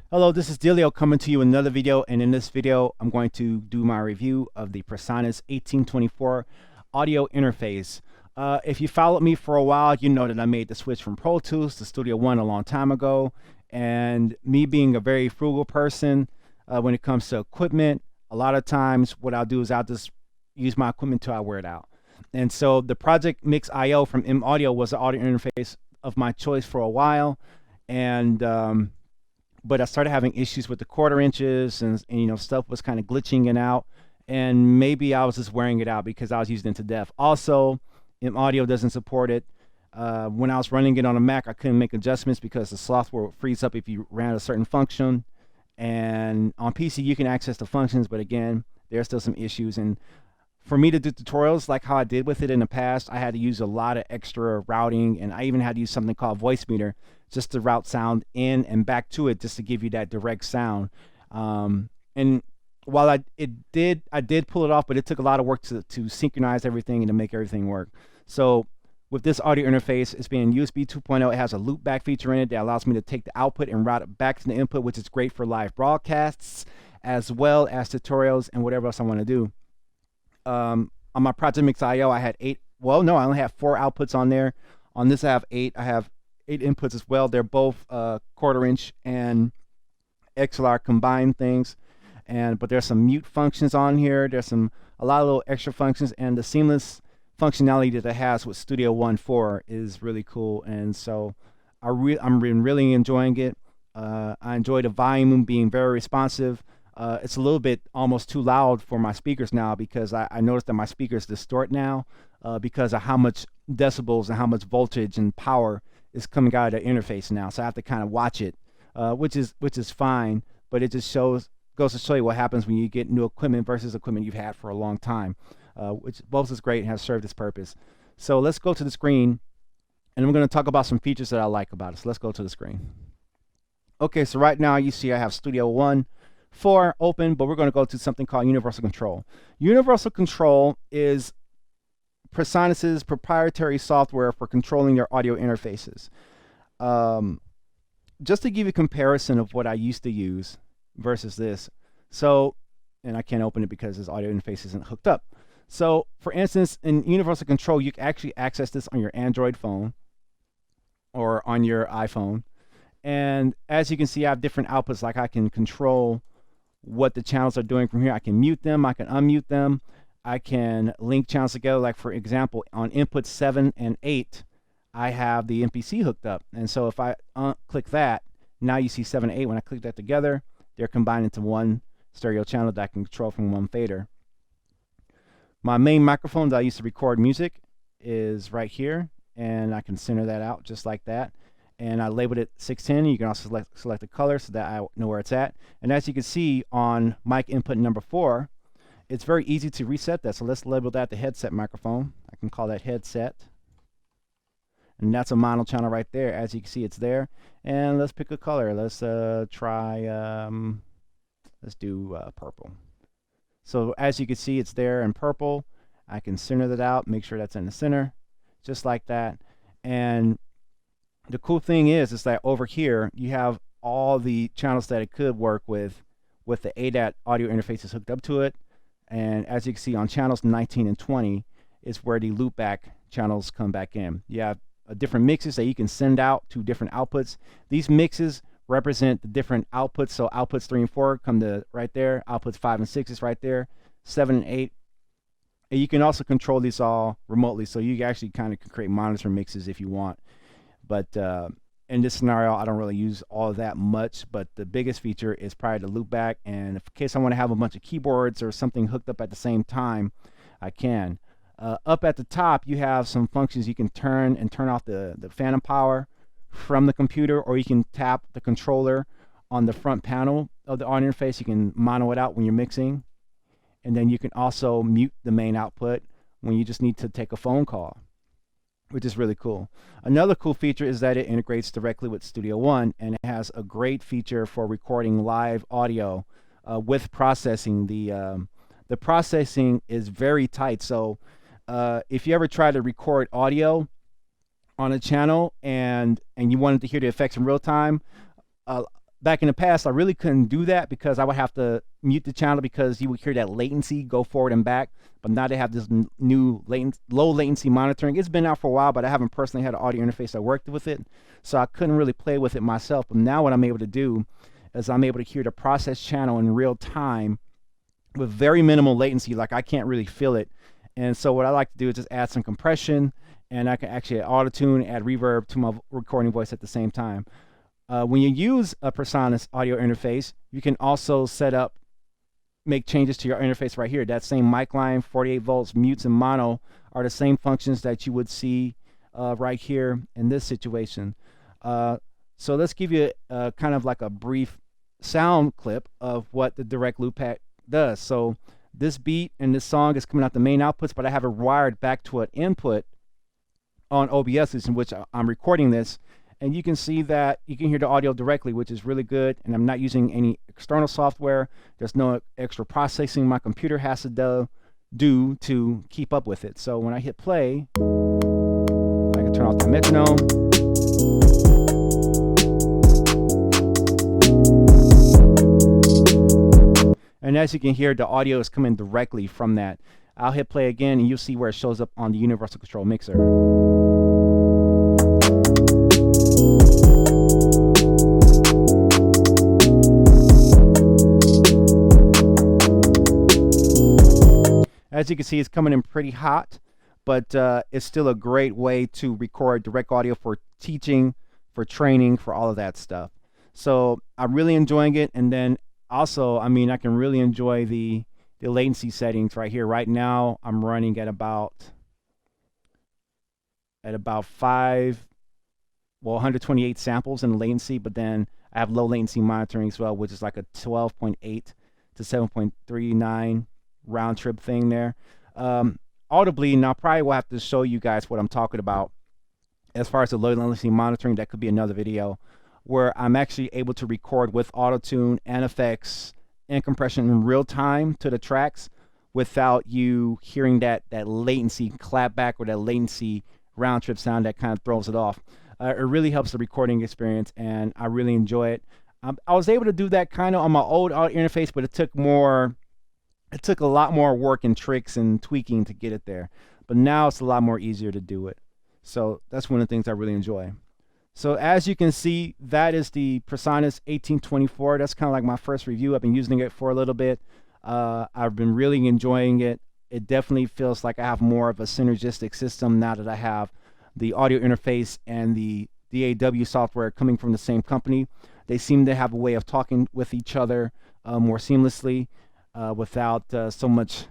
Hello, this is Dillio coming to you with another video, and in this video I'm going to do my review of the Presonus 1824 audio interface. If you followed me for a while, you know that I made the switch from Pro Tools to Studio One a long time ago, and me being a very frugal person when it comes to equipment, a lot of times what I'll do is I'll just use my equipment till I wear it out. And so the Project Mix IO from M Audio was the audio interface of my choice for a while, and but I started having issues with the quarter inches, and you know, stuff was kind of glitching in and out, and maybe I was just wearing it out because I was using it to death. Also, M Audio doesn't support it. When I was running it on a Mac, I couldn't make adjustments because the software would freeze up if you ran a certain function. And on PC, you can access the functions, but again, there's still some issues. And for me to do tutorials like how I did with it in the past, I had to use a lot of extra routing, and I even had to use something called voice meter just to route sound in and back to it, just to give you that direct sound. And while I did pull it off, but it took a lot of work to synchronize everything and to make everything work. So with this audio interface, it's being USB 2.0. It has a loopback feature in it that allows me to take the output and route it back to the input, which is great for live broadcasts as well as tutorials and whatever else I want to do. On my Project Mix IO, I had I only have 4 outputs on there. On this, I have 8. I have 8 inputs as well. They're both quarter inch and XLR combined things, but there's some mute functions on here. There's a lot of little extra functions, and the seamless functionality that it has with Studio One 4 is really cool. And so I'm really enjoying it. I enjoy the volume being very responsive. It's a little bit almost too loud for my speakers now, because I noticed that my speakers distort now because of how much decibels and how much voltage and power is coming out of the interface now. So I have to kind of watch it, which is fine, but it just goes to show you what happens when you get new equipment versus equipment you've had for a long time, which both is great and has served its purpose. So let's go to the screen, and I'm going to talk about some features that I like about it. So let's go to the screen. Okay, so right now you see I have Studio One 4 open, but we're going to go to something called Universal Control. Universal Control is Presonus's proprietary software for controlling their audio interfaces. Just to give you a comparison of what I used to use versus this. So, and I can't open it because this audio interface isn't hooked up. So, for instance, in Universal Control, you can actually access this on your Android phone or on your iPhone. And as you can see, I have different outputs. Like I can control what the channels are doing from here. I can mute them, I can unmute them, I can link channels together. Like for example, on input 7 and 8, I have the MPC hooked up, and so if I click that, now you see 7 and 8. When I click that together, they're combined into one stereo channel that I can control from one fader. My main microphone that I use to record music is right here, and I can center that out just like that. And I labeled it 610. You can also select the color so that I know where it's at. And as you can see on mic input number 4, it's very easy to reset that. So let's label that the headset microphone. I can call that headset. And that's a mono channel right there. As you can see, it's there. And let's pick a color. Let's try, let's do purple. So as you can see, it's there in purple. I can center that out, make sure that's in the center, just like that. And the cool thing is that over here you have all the channels that it could work with the ADAT audio interfaces hooked up to it. And as you can see on channels 19 and 20 is where the loopback channels come back in. You have different mixes that you can send out to different outputs. These mixes represent the different outputs. So outputs 3 and 4 come to right there. Outputs 5 and 6 is right there. 7 and 8. And you can also control these all remotely. So you actually kind of can create monitor mixes if you want. But in this scenario, I don't really use all that much. But the biggest feature is probably the loopback. And in case I want to have a bunch of keyboards or something hooked up at the same time, I can. Up at the top, you have some functions. You can turn off the phantom power from the computer, or you can tap the controller on the front panel of the audio interface. You can mono it out when you're mixing. And then you can also mute the main output when you just need to take a phone call, which is really cool. Another cool feature is that it integrates directly with Studio One, and it has a great feature for recording live audio with processing. The processing is very tight. So if you ever try to record audio on a channel and you wanted to hear the effects in real time, back in the past, I really couldn't do that because I would have to mute the channel because you would hear that latency go forward and back. But now they have this new low latency monitoring. It's been out for a while, but I haven't personally had an audio interface that worked with it, so I couldn't really play with it myself. But now what I'm able to do is I'm able to hear the process channel in real time with very minimal latency. Like, I can't really feel it. And so what I like to do is just add some compression, and I can actually add auto-tune, add reverb to my recording voice at the same time. When you use a Presonus audio interface, you can also make changes to your interface right here. That same mic line, 48 volts, mutes and mono are the same functions that you would see right here in this situation. So let's give you kind of like a brief sound clip of what the direct loop pack does. So this beat and this song is coming out the main outputs, but I have it wired back to an input on OBS, in which I'm recording this. And you can see that you can hear the audio directly, which is really good. And I'm not using any external software. There's no extra processing my computer has to do to keep up with it. So when I hit play, I can turn off the metronome. And as you can hear, the audio is coming directly from that. I'll hit play again, and you'll see where it shows up on the universal control mixer. As you can see, it's coming in pretty hot, but it's still a great way to record direct audio for teaching, for training, for all of that stuff. So I'm really enjoying it. And then also, I mean, I can really enjoy the latency settings right here. Right now, I'm running at about 128 samples in latency, but then I have low latency monitoring as well, which is like a 12.8 to 7.39 round trip thing there. Audibly, now probably will have to show you guys what I'm talking about as far as the low latency monitoring. That could be another video where I'm actually able to record with auto-tune and effects and compression in real time to the tracks without you hearing that latency clapback or that latency round trip sound that kind of throws it off. It really helps the recording experience, and I really enjoy it. I was able to do that kind of on my old audio interface, but it took a lot more work and tricks and tweaking to get it there. But now it's a lot more easier to do it. So that's one of the things I really enjoy. So as you can see, that is the Presonus 1824. That's kind of like my first review. I've been using it for a little bit. I've been really enjoying it. It definitely feels like I have more of a synergistic system now that I have the audio interface and the DAW software coming from the same company. They seem to have a way of talking with each other more seamlessly without so much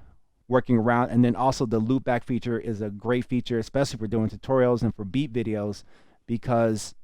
working around. And then also the loopback feature is a great feature, especially for doing tutorials and for beat videos, because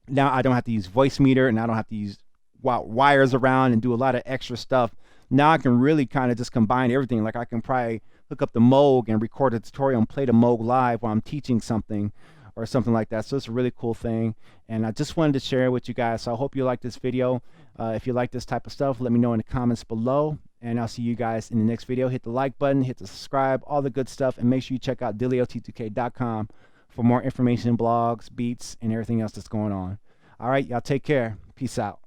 now I don't have to use voice meter and I don't have to use wires around and do a lot of extra stuff. Now I can really kind of just combine everything. Like I can probably hook up the Moog and record a tutorial and play the Moog live while I'm teaching something or something like that. So it's a really cool thing, and I just wanted to share it with you guys. So I hope you like this video. If you like this type of stuff, let me know in the comments below, and I'll see you guys in the next video. Hit the like button, hit the subscribe, all the good stuff, and make sure you check out DillioT2K.com for more information, blogs, beats, and everything else that's going on. All right, y'all take care. Peace out.